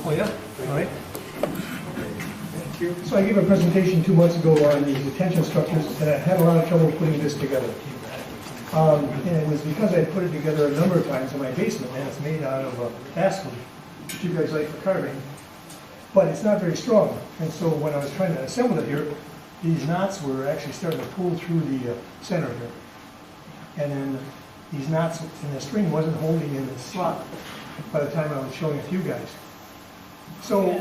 Oh, yeah? All right. So I gave a presentation 2 months ago on these detention structures, and I had a lot of trouble putting this together. And it was because I put it together a number of times in my basement, and it's made out of basswood, which you guys like for carving. But it's not very strong, and so when I was trying to assemble it here, these knots were actually starting to pull through the center here. And then these knots in the string wasn't holding in the slot by the time I was showing a few guys. So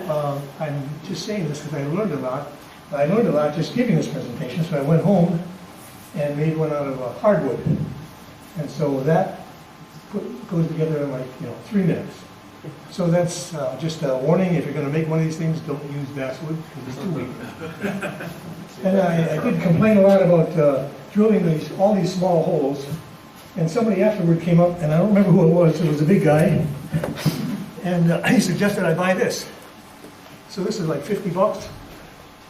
I'm just saying this because I learned a lot. I learned a lot just giving this presentation, so I went home and made one out of hardwood. And so that goes together in like 3 minutes. So that's just a warning, if you're going to make one of these things, don't use basswood because it's too weak. And I did complain a lot about drilling all these small holes. And somebody afterward came up, and I don't remember who it was a big guy, and he suggested I buy this. So this is like 50 bucks.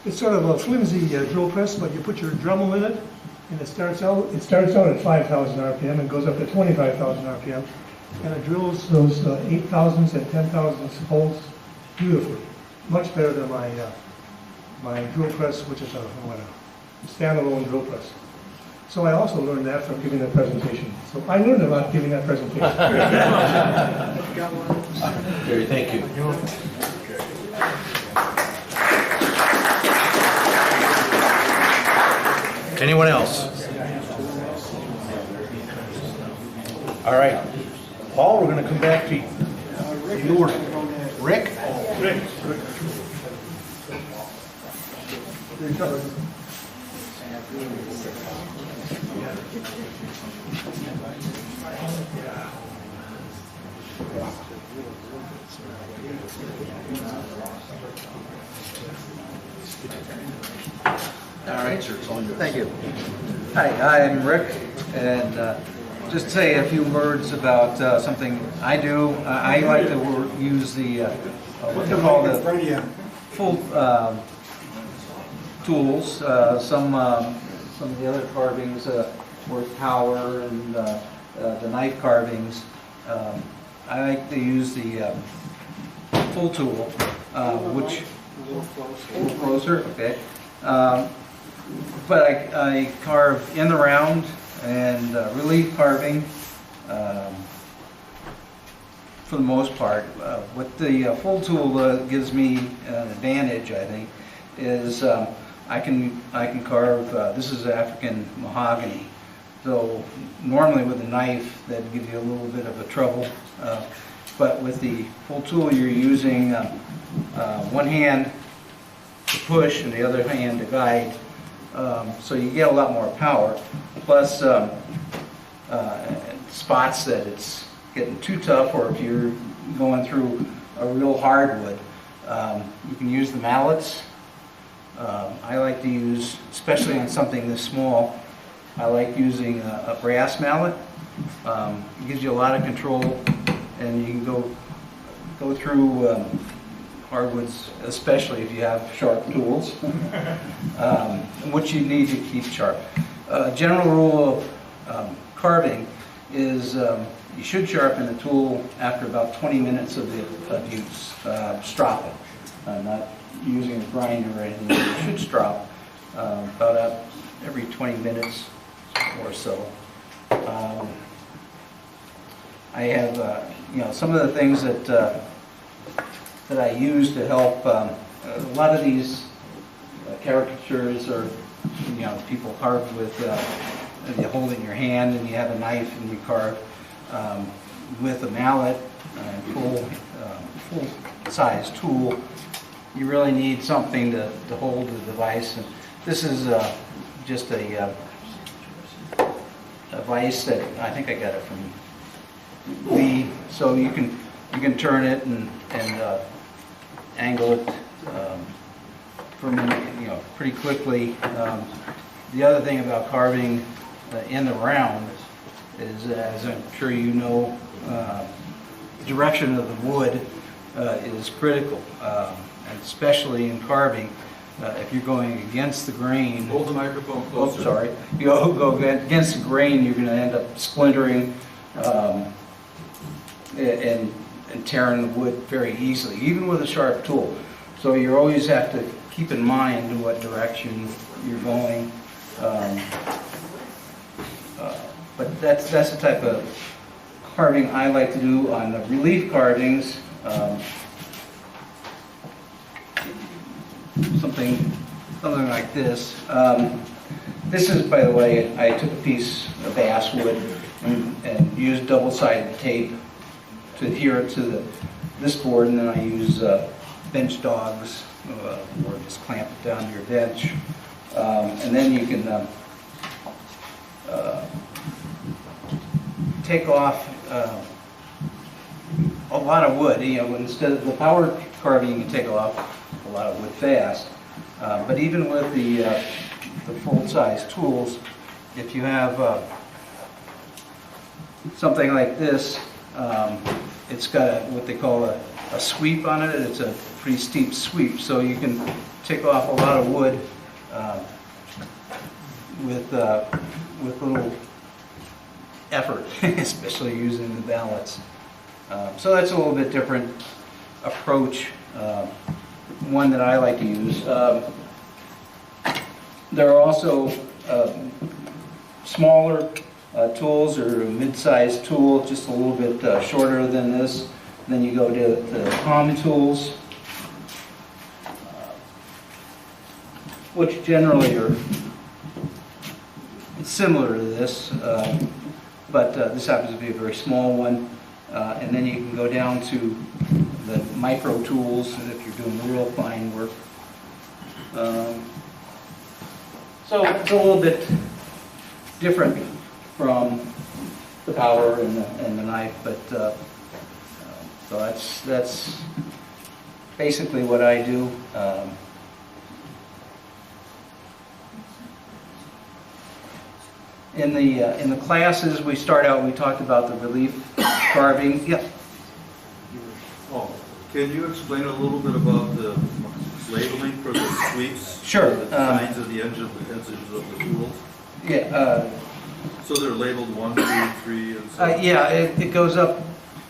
It's sort of a flimsy drill press, but you put your Dremel in it, and it starts out at 5,000 RPM and goes up to 25,000 RPM. And it drills those 8,000s and 10,000s holes beautifully. Much better than my drill press, which is a standalone drill press. So I also learned that from giving that presentation. So I learned a lot giving that presentation. Gary, thank you. Anyone else? All right. Paul, we're going to come back to you. Rick? All right, sir, it's all yours. Thank you. Hi, I'm Rick, and just to say a few words about something I do. I like to use the what they call the full tools. Some of the other carvings, worth power, and the knife carvings. I like to use the full tool, which a little closer, okay. But I carve in the round and relief carving for the most part. What the full tool gives me an advantage, I think, is I can carve. This is African mahogany, so normally with a knife that'd give you a little bit of a trouble. But with the full tool, you're using one hand to push and the other hand to guide. So you get a lot more power. Plus, spots that it's getting too tough, or if you're going through a real hardwood, you can use the mallets. I like to use, especially on something this small, I like using a brass mallet. It gives you a lot of control, and you can go through hardwoods, especially if you have sharp tools, which you need to keep sharp. General rule of carving is you should sharpen the tool after about 20 minutes of use. Strop it, not using a grinder or anything. You should strop about every 20 minutes or so. I have some of the things that I use to help. A lot of these caricatures are, people carve with you hold it in your hand and you have a knife and you carve with a mallet, full size tool. You really need something to hold the device. And this is just a vise that I think I got it from Lee. So you can turn it and angle it pretty quickly. The other thing about carving in the round is, as I'm sure you know, the direction of the wood is critical, and especially in carving. If you're going against the grain, hold the microphone closer. Oh, sorry. You go against the grain, you're going to end up splintering, and and tearing the wood very easily, even with a sharp tool. So you always have to keep in mind what direction you're going. But that's the type of carving I like to do on the relief carvings. Something like this. This is, by the way, I took a piece of basswood and used double-sided tape to adhere it to this board, and then I use bench dogs, or just clamp it down to your bench. And then you can take off a lot of wood. You know, instead of the power carving, you can take off a lot of wood fast. But even with the full-size tools, if you have something like this, it's got what they call a sweep on it. It's a pretty steep sweep, so you can take off a lot of wood with little effort, especially using the ballots. So that's a little bit different approach, one that I like to use. There are also smaller tools, or a mid-sized tool, just a little bit shorter than this. Then you go to the palm tools, which generally are similar to this, but this happens to be a very small one. And then you can go down to the micro tools if you're doing real fine work. So it's a little bit different from the power and the knife, but so that's basically what I do. In the classes we start out, we talked about the relief carving. Yeah. Oh, can you explain a little bit about the labeling for the sweeps? Sure. The designs of the edges of the tools? Yeah. So they're labeled 1, 2, 3, and so on? Yeah, it goes up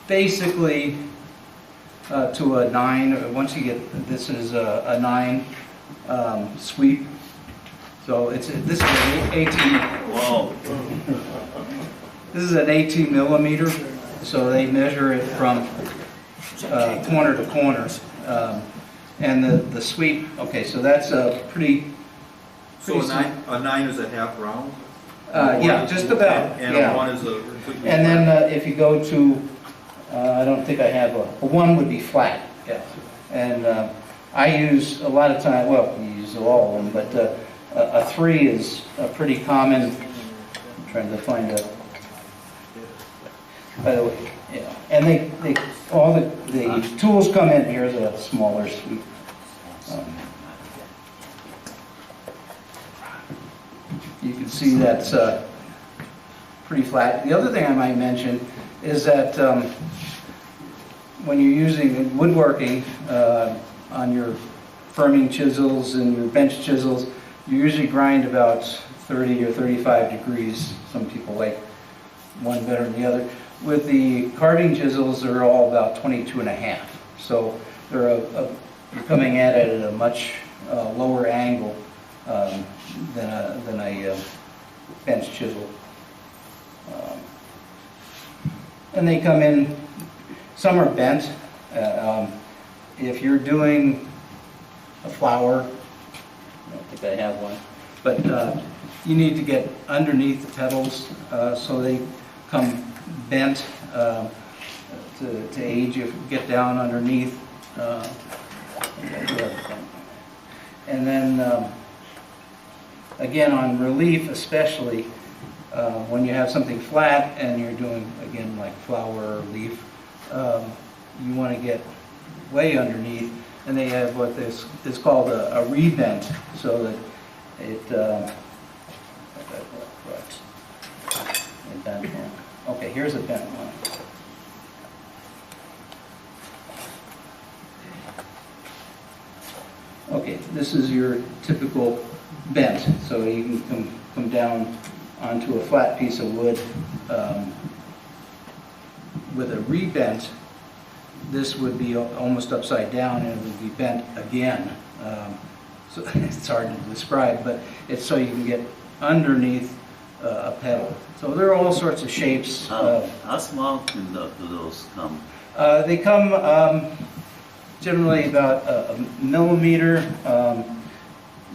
basically to a 9. Once you get, this is a 9 sweep. So this is an 18. Wow. This is an 18 millimeter. So they measure it from corner to corner. And the sweep. Okay, so that's a pretty. So a 9 is a half round? Yeah, just about. And yeah. a 1 is a completely And then if you go to, I don't think I have a 1 would be flat. Yeah. And I use a lot of time. Well, you use all of them, but a 3 is a pretty common. I'm trying to find a. By the way, yeah. And they all the tools come in. Here's a smaller sweep. You can see that's pretty flat. The other thing I might mention is that when you're using woodworking on your firming chisels and your bench chisels, you usually grind about 30 or 35 degrees. Some people like one better than the other. With the carving chisels, they're all about 22.5. So they're you're coming at it at a much lower angle than a bench chisel. And they come in, some are bent. If you're doing a flower, I don't think I have one, but you need to get underneath the petals so they come bent to aid you, get down underneath. And then again, on relief especially, when you have something flat and you're doing, again, like flower or leaf, you want to get way underneath, and they have what is called a rebent, so that it bent one. Okay, here's a bent one. Okay, this is your typical bent, so you can come down onto a flat piece of wood. With a rebent, this would be almost upside down and it would be bent again. So it's hard to describe, but it's so you can get underneath a pedal. So there are all sorts of shapes. How small do those come? They come generally about a millimeter.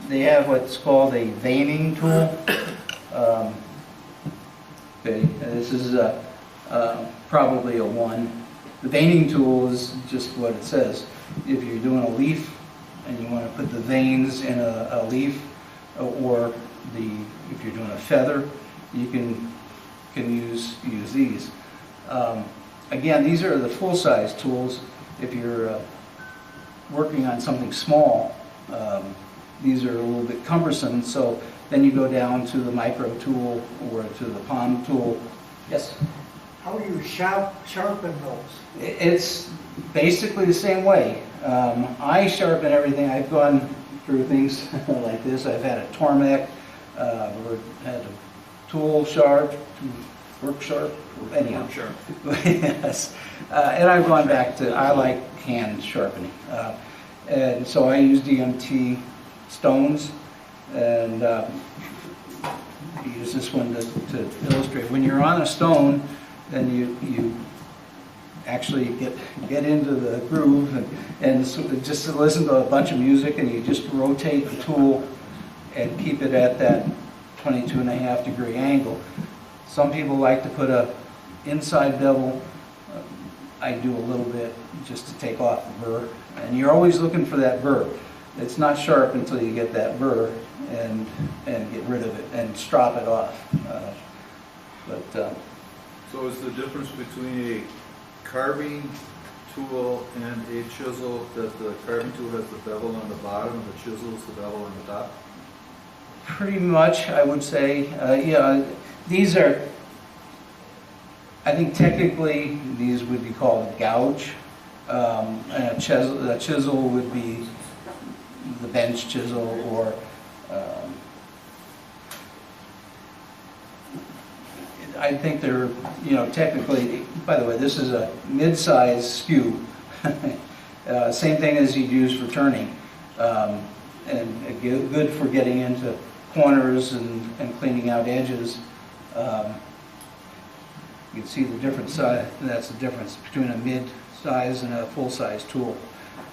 They have what's called a veining tool. Okay, this is probably a 1. The veining tool is just what it says. If you're doing a leaf and you want to put the veins in a leaf, or if you're doing a feather, you can use these. Again, these are the full-size tools. If you're working on something small, these are a little bit cumbersome, so then you go down to the micro tool or to the palm tool. Yes? How do you sharpen those? It's basically the same way. I sharpen everything. I've gone through things like this. I've had a Tormek, or had a tool sharp, work sharp, anyhow. Work sharp. Yes. And I've gone back to, I like hand sharpening. And so I use DMT stones, and use this one to illustrate. When you're on a stone, then you actually get into the groove, and so just to listen to a bunch of music, and you just rotate the tool and keep it at that 22.5-degree angle. Some people like to put a inside bevel. I do a little bit just to take off the burr, and you're always looking for that burr. It's not sharp until you get that burr and get rid of it and strop it off. So is the difference between a carving tool and a chisel that the carving tool has the bevel on the bottom and the chisel is the bevel on the top? Pretty much, I would say. Yeah, these are, I think technically these would be called gouge. And a chisel would be the bench chisel, or I think they're, technically, by the way, this is a mid-size skew. Same thing as you'd use for turning. And good for getting into corners and cleaning out edges. You can see the different size, that's the difference between a mid-size and a full-size tool.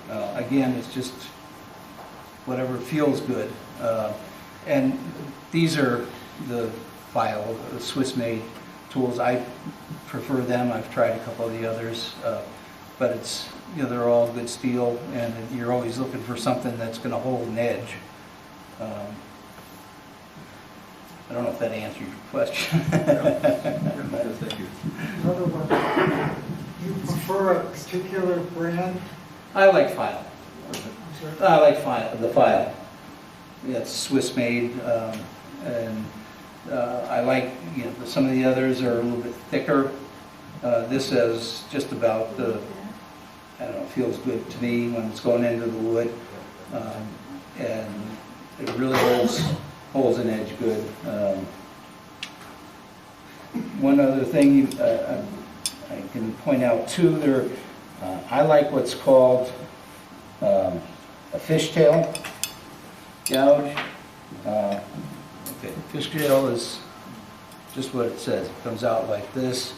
Again, it's just whatever feels good. And these are the file, the Swiss-made tools. I prefer them. I've tried a couple of the others, but it's, they're all good steel, and you're always looking for something that's going to hold an edge. I don't know if that answered your question. Thank you. Another one, you prefer a particular brand? I like file. I'm sorry. I like the file. Yeah, it's Swiss-made, and I like, some of the others are a little bit thicker. This is just about I don't know, feels good to me when it's going into the wood, and it really holds an edge good. One other thing I can point out too, I like what's called a fishtail gouge. Okay, fishtail is just what it says. It comes out like this.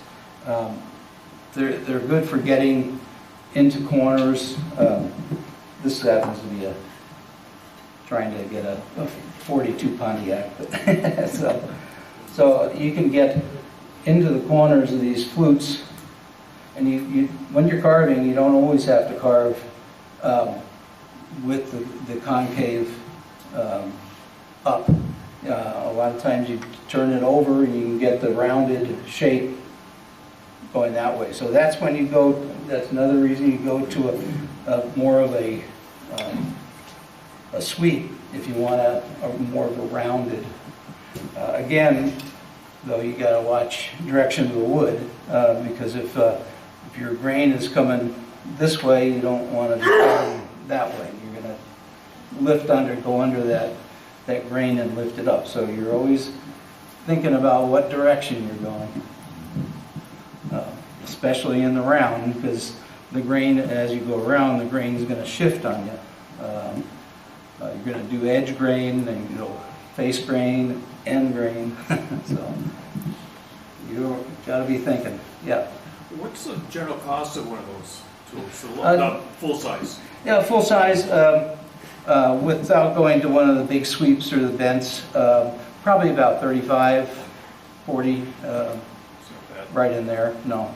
They're good for getting into corners. This happens to be trying to get a 42 Pontiac, but so you can get into the corners of these flutes, and when you're carving, you don't always have to carve with the concave up. A lot of times you turn it over and you can get the rounded shape going that way. So that's when you go, that's another reason you go to a more of a sweep if you want a more of a rounded. Again, though, you got to watch direction of the wood, because if your grain is coming this way, you don't want to be going that way. You're going to go under that grain and lift it up. So you're always thinking about what direction you're going, especially in the round, because the grain, as you go around, the grain is going to shift on you. You're going to do edge grain, then you go face grain, end grain. So you got to be thinking, yeah. What's the general cost of one of those tools, Uh, full size? Yeah, full size, without going to one of the big sweeps or the bents, probably about 35, 40, right in there. No.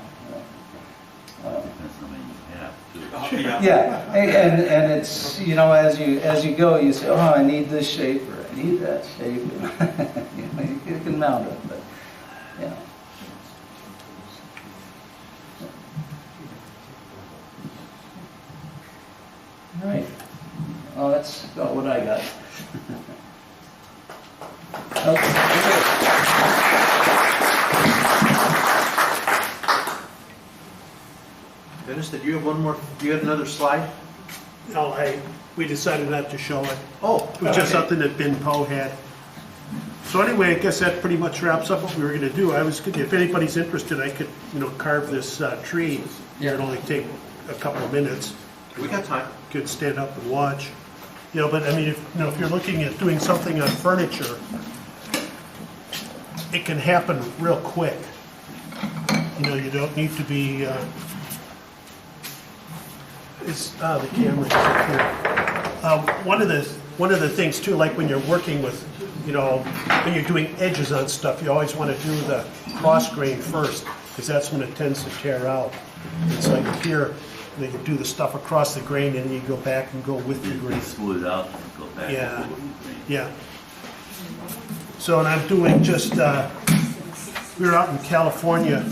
Depends how many you have, too. Yeah, and it's, you know, as you go, you say, oh, I need this shape or I need that shape. You know, you can mount it, but yeah. All right. Oh, that's about what I got. Dennis, did you have one more, you had another slide? No, we decided not to show it. Oh, It was just something that Ben Poe had. So anyway, I guess that pretty much wraps up what we were gonna do. If anybody's interested, I could, carve this tree. It'd only take a couple of minutes. we got time. Could stand up and watch. But I mean, if you're looking at doing something on furniture, it can happen real quick. You don't need to be, the camera is up here. One of the things too, like when you're working with, when you're doing edges on stuff, you always want to do the cross grain first, because that's when it tends to tear out. It's like here, you do the stuff across the grain, and then you go back and go with the grain. You smooth it out and go back. Yeah. and forth with the grain. Yeah. So, and I'm doing just, we were out in California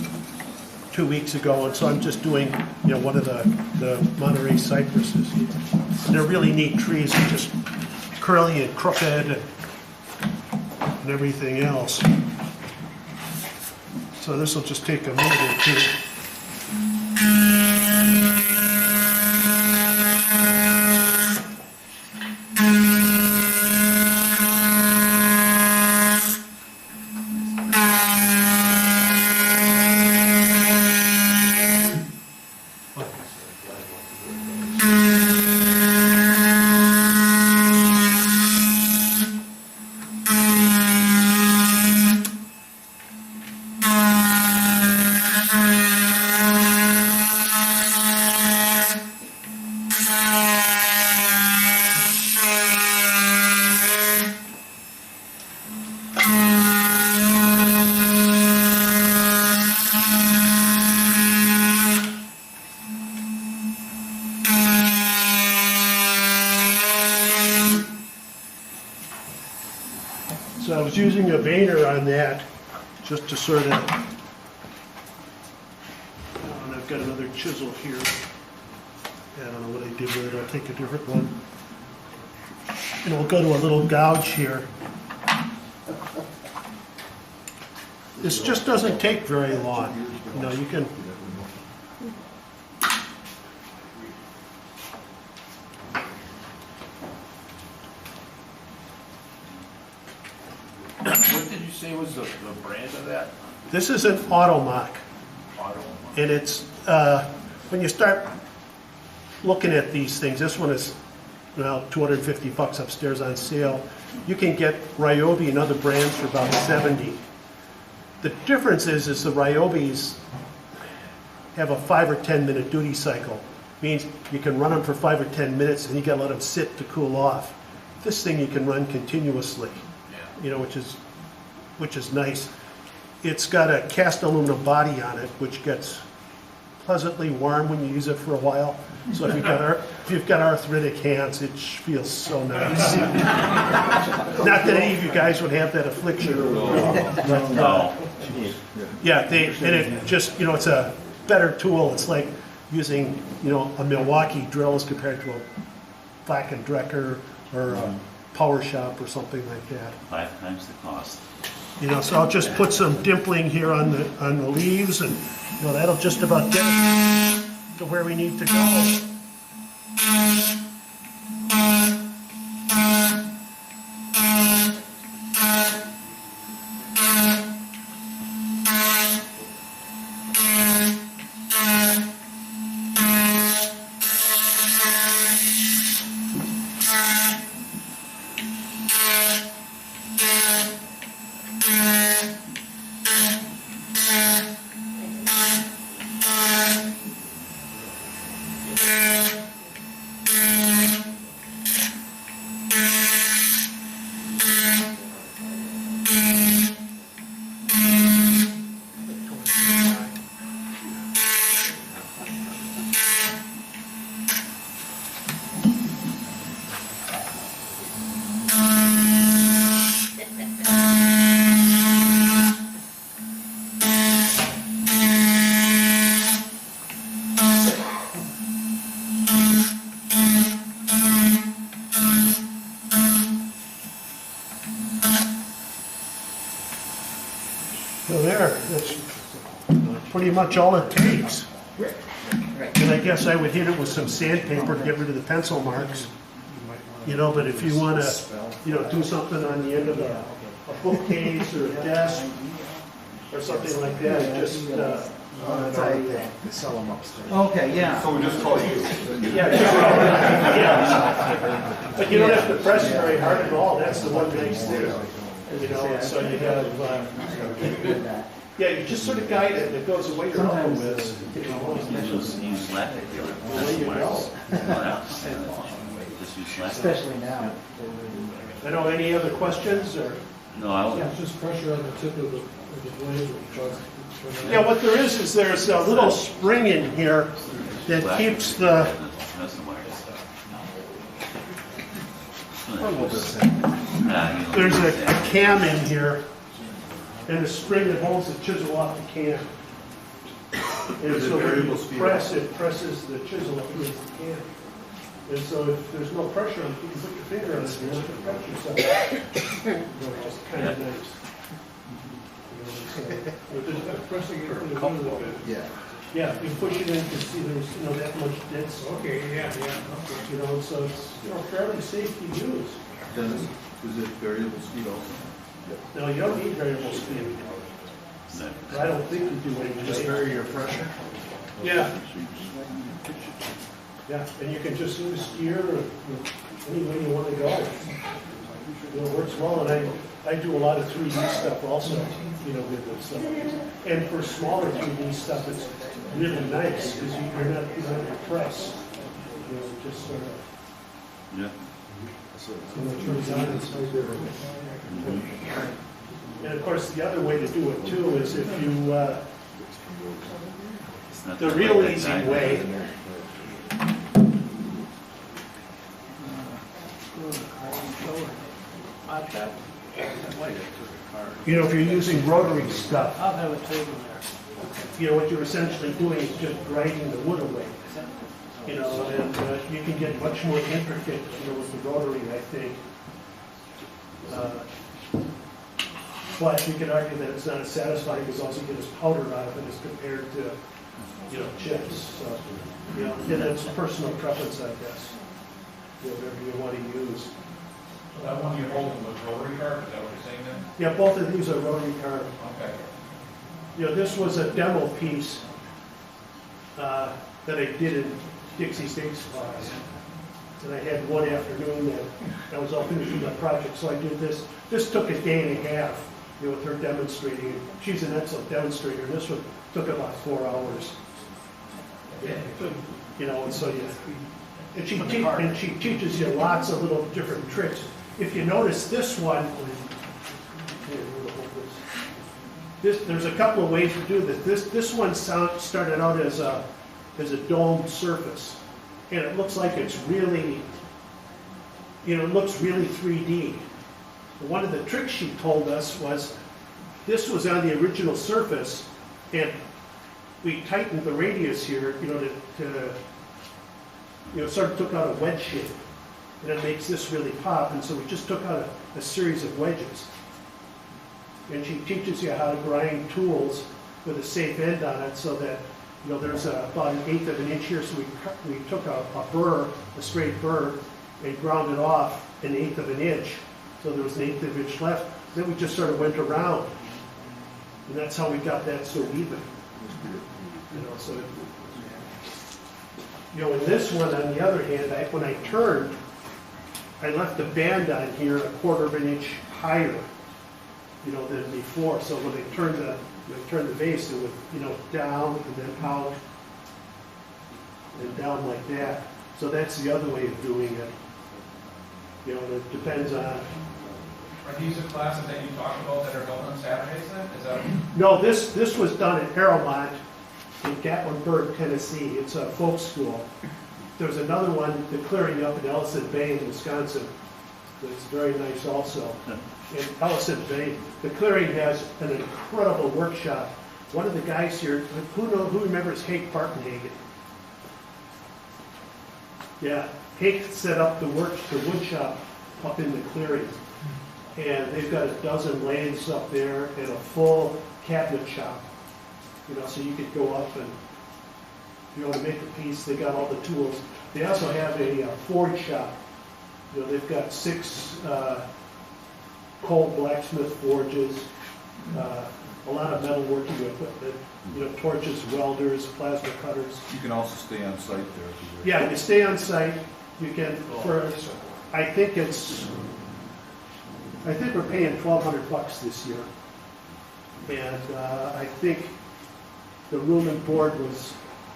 2 weeks ago, and so I'm just doing, one of the Monterey cypresses. And they're really neat trees, they're just curly and crooked and everything else. So this will just take a minute or two. So I was using a veiner on that, just to sort of, and I've got another chisel here. I don't know what I did with it, I'll take a different one. And we'll go to a little gouge here. This just doesn't take very long. You can, What did you say was the brand of that? this is an Automock. Auto. And it's, when you start looking at these things, this one is, $250 upstairs on sale. You can get Ryobi and other brands for about $70. The difference is the Ryobis have a 5 or 10 minute duty cycle. Means you can run them for 5 or 10 minutes and you gotta let them sit to cool off. This thing you can run continuously, which is nice. It's got a cast aluminum body on it, which gets pleasantly warm when you use it for a while. So if you've got arthritic hands, it feels so nice. Not that any of you guys would have that affliction. No. Yeah, and it just, it's a better tool. It's like using, a Milwaukee drill as compared to a Black & Decker or a Power Shop or something like that. 5 times the cost. So I'll just put some dimpling here on the leaves, and that'll just about get us to where we need to go. pretty much all it takes. And I guess I would hit it with some sandpaper to get rid of the pencil marks. You know, but if you want to, you know, do something on the end of a bookcase or a desk or something like that, just, Sell them upstairs. Okay, yeah. So we just call you. yeah. But you don't have to press it very hard at all, that's the one nice thing. You know, and so you have, yeah, you just sort of guide it, and it goes away your elbow is. You use lacquer. Away you go. Just use lacquer. Especially now. I know, any other questions, or? No, I would. Just pressure on the tip of the blade. Yeah, what there is there's a little spring in here that keeps the, That's the wire. there's a cam in here, and a spring that holds the chisel off the cam. And Is it so when variable you speed? press, it presses the chisel up against the cam. And so if there's no pressure on it, you can put your finger on it, and let the pressure settle. It's kind of nice. Pressing it for a little bit. Yeah. Yeah, you push it in, you can see there's, you know, that much dense, Okay, yeah, okay. you know, so it's, you know, fairly safe to use. Dennis, is it variable speed also? No, you don't need variable speed. I don't think you do anyway. Just vary your pressure? Yeah. Yeah, and you can just use gear or any way you want to go. You know, it works well, and I do a lot of 3D stuff also, you know, with it. So. And for smaller 3D stuff, it's really nice because you're not going to press. You know, just sort of. Yeah. And of course, the other way to do it too is if you, It's not the that real that easy guy- way. You know, if you're using rotary stuff, I'll have a table there. you know, what you're essentially doing is just grinding the wood away. You know, and you can get much more intricate, you know, with the rotary, I think. But you can argue that it's not as satisfying because also you get this powder out of it as compared to, you know, chips. So, you know, and it's personal preference, I guess. You know, whatever you want to use. That one you're holding was rotary card, is that what you're saying then? Yeah, both of these are rotary carbon. Okay. You know, this was a demo piece that I did in Dixie Stakes class. And I had one afternoon that I was all finishing the project, so I did this. This took a day and a half, you know, with her demonstrating. She's an excellent demonstrator. This one took about 4 hours. You know, and so and she teaches you lots of little different tricks. If you notice this one, there's a couple of ways to do this. This one started out as a domed surface, and it looks like it's really, you know, it looks really 3D. One of the tricks she told us was this was on the original surface, and we tightened the radius here, you know, to you know, sort of took out a wedge shape, and it makes this really pop. And so we just took out a series of wedges. And she teaches you how to grind tools with a safe end on it, so that, you know, there's about 1/8 of an inch here. So we took a burr, a straight burr, and ground it off 1/8 of an inch. So there was 1/8 of an inch left. Then we just sort of went around, and that's how we got that so even. You know, so. You know, in this one, on the other hand, when I turned, I left the band on here 1/4 of an inch higher, you know, than before. So when I turned the vase, it would, you know, down and then out and down like that. So that's the other way of doing it. You know, it depends on. Are these the classes that you talked about that are held on Saturdays then? Is that? No, this was done at Aeromont in Gatlinburg, Tennessee. It's a folk school. There's another one, the clearing up in Ellison Bay in Wisconsin. That's very nice also. In Ellison Bay, the clearing has an incredible workshop. One of the guys here, who remembers Hake Parkenhagen? Yeah, Hake set up the wood shop up in the clearing. And they've got 12 lathes up there and a full cabinet shop. so you could go up and, if you want to make a piece, they got all the tools. They also have a forge shop. They've got 6 cold blacksmith forges, a lot of metalworking equipment, torches, welders, plasma cutters. You can also stay on site there. if you wish. Yeah, you stay on site, you can, I think we're paying $1,200 this year. And I think the room and board was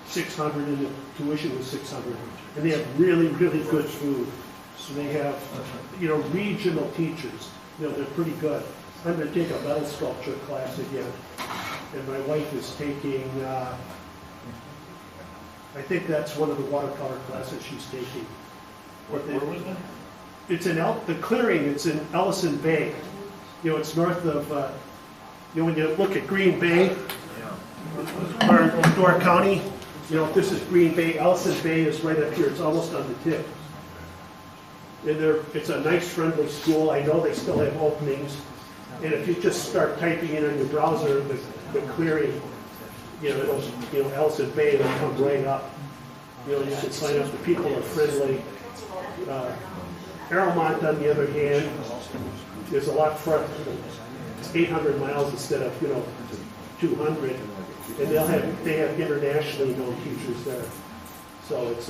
$600 and the tuition was $600. And they have really, really good food. So they have, regional teachers, they're pretty good. I'm gonna take a metal sculpture class again. And my wife is taking, I think that's one of the watercolor classes she's taking. Where was that? It's in the clearing, it's in Ellison Bay. It's north of, when you look at Green Bay, or Door County, if this is Green Bay, Ellison Bay is right up here, it's almost on the tip. And it's a nice, friendly school. I know they still have openings. And if you just start typing in on your browser, the clearing, Ellison Bay, it'll come right up. You can sign up, the people are friendly. Arrowmont, on the other hand, is a lot further. It's 800 miles instead of, 200. And they have internationally known teachers there. So it's,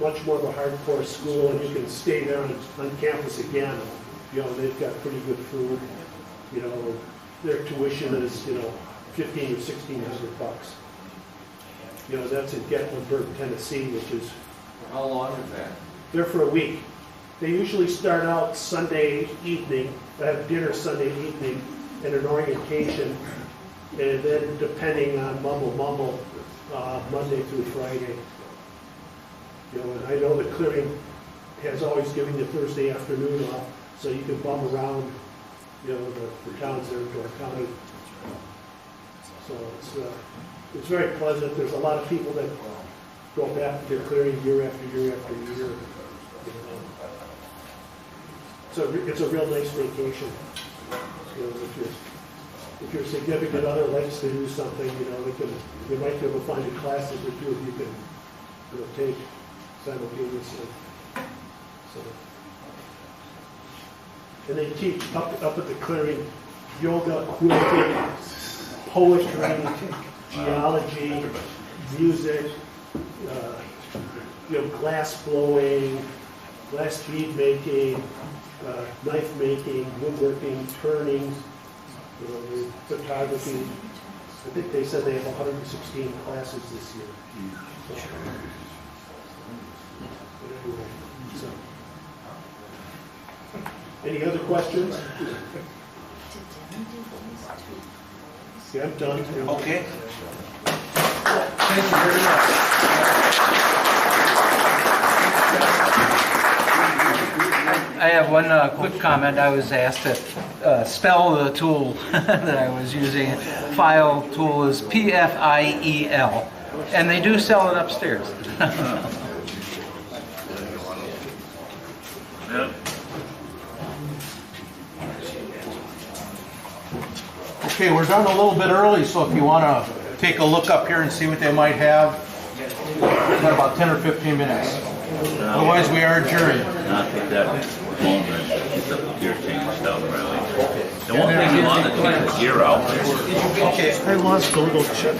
much more of a hardcore school, and you can stay there on campus again. They've got pretty good food. Their tuition is, $1,500 or $1,600. That's in Gatlinburg, Tennessee, which is. How long is that? They're for a week. They usually start out Sunday evening, they have dinner Sunday evening, and an orientation, and then depending on Mumble, Monday through Friday. And I know the clearing has always given you Thursday afternoon off, so you can bum around, the towns there in Door County. So it's very pleasant. There's a lot of people that go back to their clearing year after year after year. So it's a real nice vacation. If your significant other likes to do something, you might be able to find a class or two you can take simultaneously. So, and they teach up at the clearing yoga, quilting, poetry, geology, music, glass blowing, glass bead making, knife making, woodworking, turning, photography. I think they said they have 116 classes this year. So, any other questions? Yeah, I'm done. Okay. Thank you very much. I have one quick comment. I was asked to spell the tool that I was using. File tool is PFIEL, and they do sell it upstairs. Yep. Okay, we're done a little bit early, so if you want to take a look up here and see what they might have, we've got about 10 or 15 minutes. Otherwise, we are adjourned. Not that moment, it's a gear change down the road. It won't take you long to take the gear out. Okay. I lost go check.